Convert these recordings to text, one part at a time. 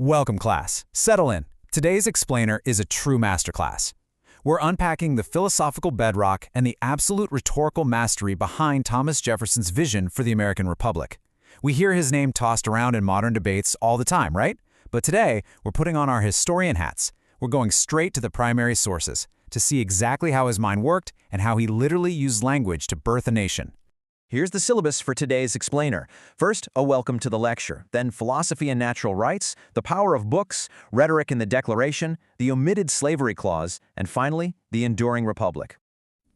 Welcome, class. Settle in. Today's explainer is a true masterclass. We're unpacking the philosophical bedrock and the absolute rhetorical mastery behind Thomas Jefferson's vision for the American Republic. We hear his name tossed around in modern debates all the time, right? But today, we're putting on our historian hats. We're going straight to the primary sources to see exactly how his mind worked and how he literally used language to birth a nation. Here's the syllabus for today's explainer. First, a welcome to the lecture, then philosophy and natural rights, the power of books, rhetoric in the Declaration, the omitted slavery clause, and finally, the enduring republic.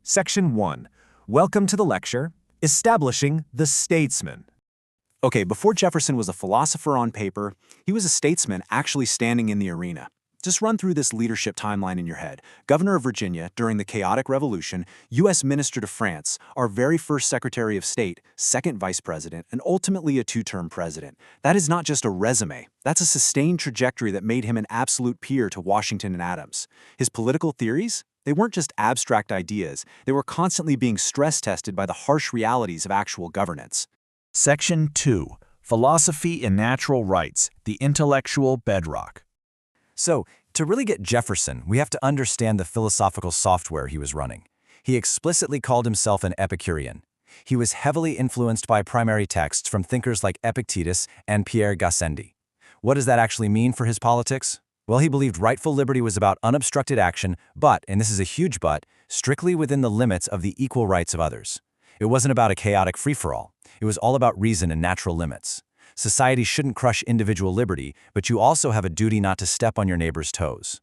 Section 1. Welcome to the lecture, Establishing the Statesman. Okay, before Jefferson was a philosopher on paper, he was a statesman actually standing in the arena. Just run through this leadership timeline in your head. Governor of Virginia during the chaotic revolution, U.S. Minister to France, our very first Secretary of State, second Vice President, and ultimately a two-term president. That is not just a resume. That's a sustained trajectory that made him an absolute peer to Washington and Adams. His political theories? They weren't just abstract ideas. They were constantly being stress-tested by the harsh realities of actual governance. Section 2. Philosophy and Natural Rights, the Intellectual Bedrock. So, to really get Jefferson, we have to understand the philosophical software he was running. He explicitly called himself an Epicurean. He was heavily influenced by primary texts from thinkers like Epictetus and Pierre Gassendi. What does that actually mean for his politics? Well, he believed rightful liberty was about unobstructed action, but, and this is a huge but, strictly within the limits of the equal rights of others. It wasn't about a chaotic free-for-all. It was all about reason and natural limits. Society shouldn't crush individual liberty, but you also have a duty not to step on your neighbor's toes.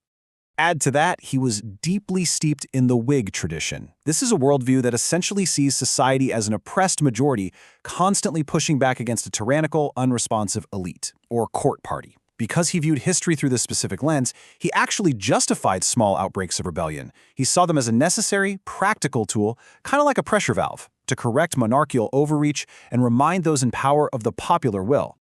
Add to that, he was deeply steeped in the Whig tradition. This is a worldview that essentially sees society as an oppressed majority constantly pushing back against a tyrannical, unresponsive elite, or court party. Because he viewed history through this specific lens, he actually justified small outbreaks of rebellion. He saw them as a necessary, practical tool, kind of like a pressure valve, to correct monarchical overreach and remind those in power of the popular will.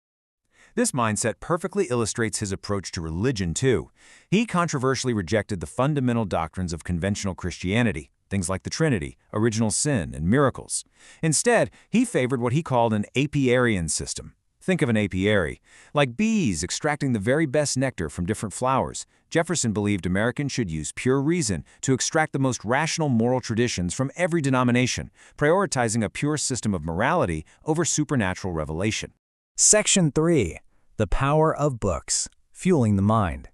This mindset perfectly illustrates his approach to religion, too. He controversially rejected the fundamental doctrines of conventional Christianity, things like the Trinity, original sin, and miracles. Instead, he favored what he called an apiarian system. Think of an apiary. Like bees extracting the very best nectar from different flowers, Jefferson believed Americans should use pure reason to extract the most rational moral traditions from every denomination, prioritizing a pure system of morality over supernatural revelation. Section 3. The Power of Books, Fueling the Mind.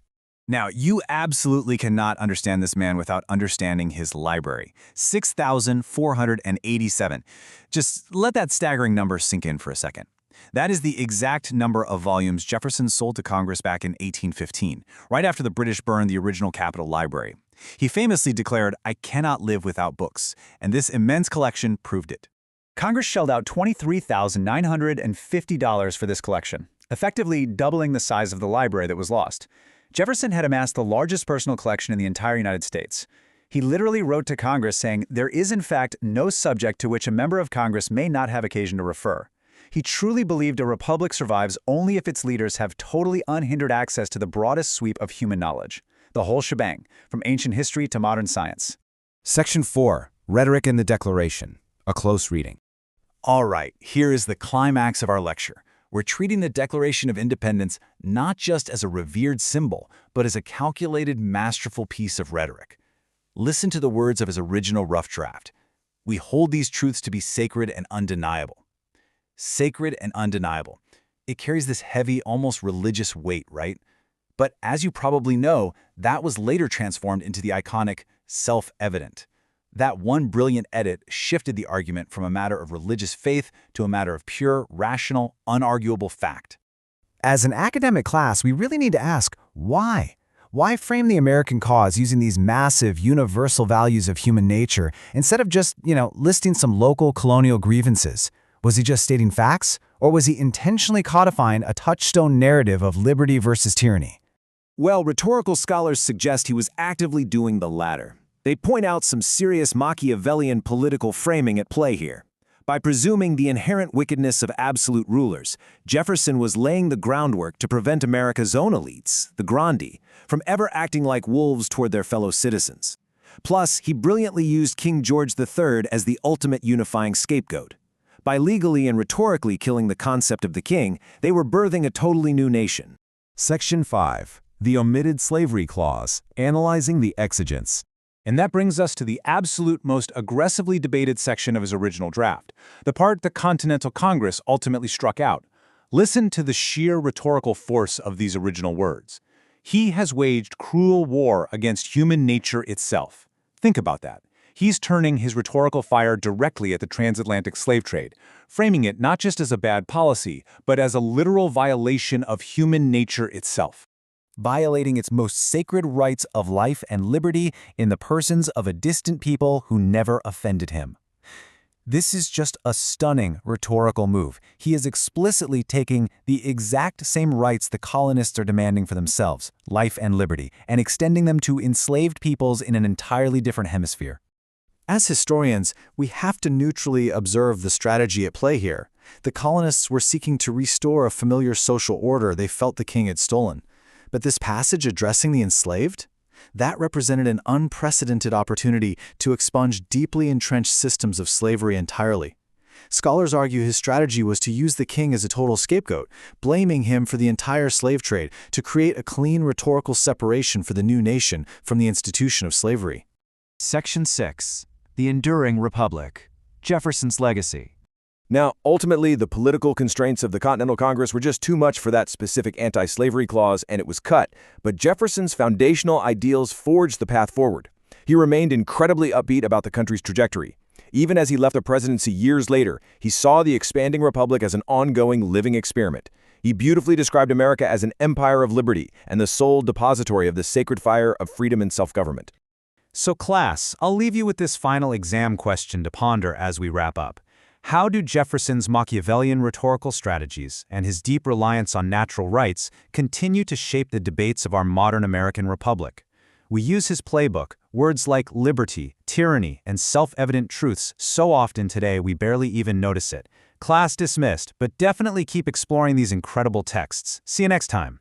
Now, you absolutely cannot understand this man without understanding his library. 6,487. Just let that staggering number sink in for a second. That is the exact number of volumes Jefferson sold to Congress back in 1815, right after the British burned the original Capitol Library. He famously declared, "I cannot live without books," and this immense collection proved it. Congress shelled out $23,950 for this collection, effectively doubling the size of the library that was lost. Jefferson had amassed the largest personal collection in the entire United States. He literally wrote to Congress saying, "There is in fact no subject to which a member of Congress may not have occasion to refer." He truly believed a republic survives only if its leaders have totally unhindered access to the broadest sweep of human knowledge. The whole shebang, from ancient history to modern science. Section 4. Rhetoric in the Declaration. A close reading. All right, here is the climax of our lecture. We're treating the Declaration of Independence not just as a revered symbol, but as a calculated, masterful piece of rhetoric. Listen to the words of his original rough draft. We hold these truths to be sacred and undeniable. Sacred and undeniable. It carries this heavy, almost religious weight, right? But as you probably know, that was later transformed into the iconic self-evident. That one brilliant edit shifted the argument from a matter of religious faith to a matter of pure, rational, unarguable fact. As an academic class, we really need to ask, why? Why frame the American cause using these massive, universal values of human nature instead of just, listing some local colonial grievances? Was he just stating facts, or was he intentionally codifying a touchstone narrative of liberty versus tyranny? Well, rhetorical scholars suggest he was actively doing the latter. They point out some serious Machiavellian political framing at play here. By presuming the inherent wickedness of absolute rulers, Jefferson was laying the groundwork to prevent America's own elites, the grandi, from ever acting like wolves toward their fellow citizens. Plus, he brilliantly used King George III as the ultimate unifying scapegoat. By legally and rhetorically killing the concept of the king, they were birthing a totally new nation. Section 5. The Omitted Slavery Clause, Analyzing the Exigence. And that brings us to the absolute most aggressively debated section of his original draft, the part the Continental Congress ultimately struck out. Listen to the sheer rhetorical force of these original words. He has waged cruel war against human nature itself. Think about that. He's turning his rhetorical fire directly at the transatlantic slave trade, framing it not just as a bad policy, but as a literal violation of human nature itself. Violating its most sacred rights of life and liberty in the persons of a distant people who never offended him. This is just a stunning rhetorical move. He is explicitly taking the exact same rights the colonists are demanding for themselves, life and liberty, and extending them to enslaved peoples in an entirely different hemisphere. As historians, we have to neutrally observe the strategy at play here. The colonists were seeking to restore a familiar social order they felt the king had stolen. But this passage addressing the enslaved? That represented an unprecedented opportunity to expunge deeply entrenched systems of slavery entirely. Scholars argue his strategy was to use the king as a total scapegoat, blaming him for the entire slave trade to create a clean rhetorical separation for the new nation from the institution of slavery. Section 6. The Enduring Republic. Jefferson's Legacy. Now, ultimately, the political constraints of the Continental Congress were just too much for that specific anti-slavery clause, and it was cut. But Jefferson's foundational ideals forged the path forward. He remained incredibly upbeat about the country's trajectory. Even as he left the presidency years later, he saw the expanding republic as an ongoing living experiment. He beautifully described America as an empire of liberty and the sole depository of the sacred fire of freedom and self-government. So class, I'll leave you with this final exam question to ponder as we wrap up. How do Jefferson's Machiavellian rhetorical strategies and his deep reliance on natural rights continue to shape the debates of our modern American republic? We use his playbook, words like liberty, tyranny, and self-evident truths so often today we barely even notice it. Class dismissed, but definitely keep exploring these incredible texts. See you next time.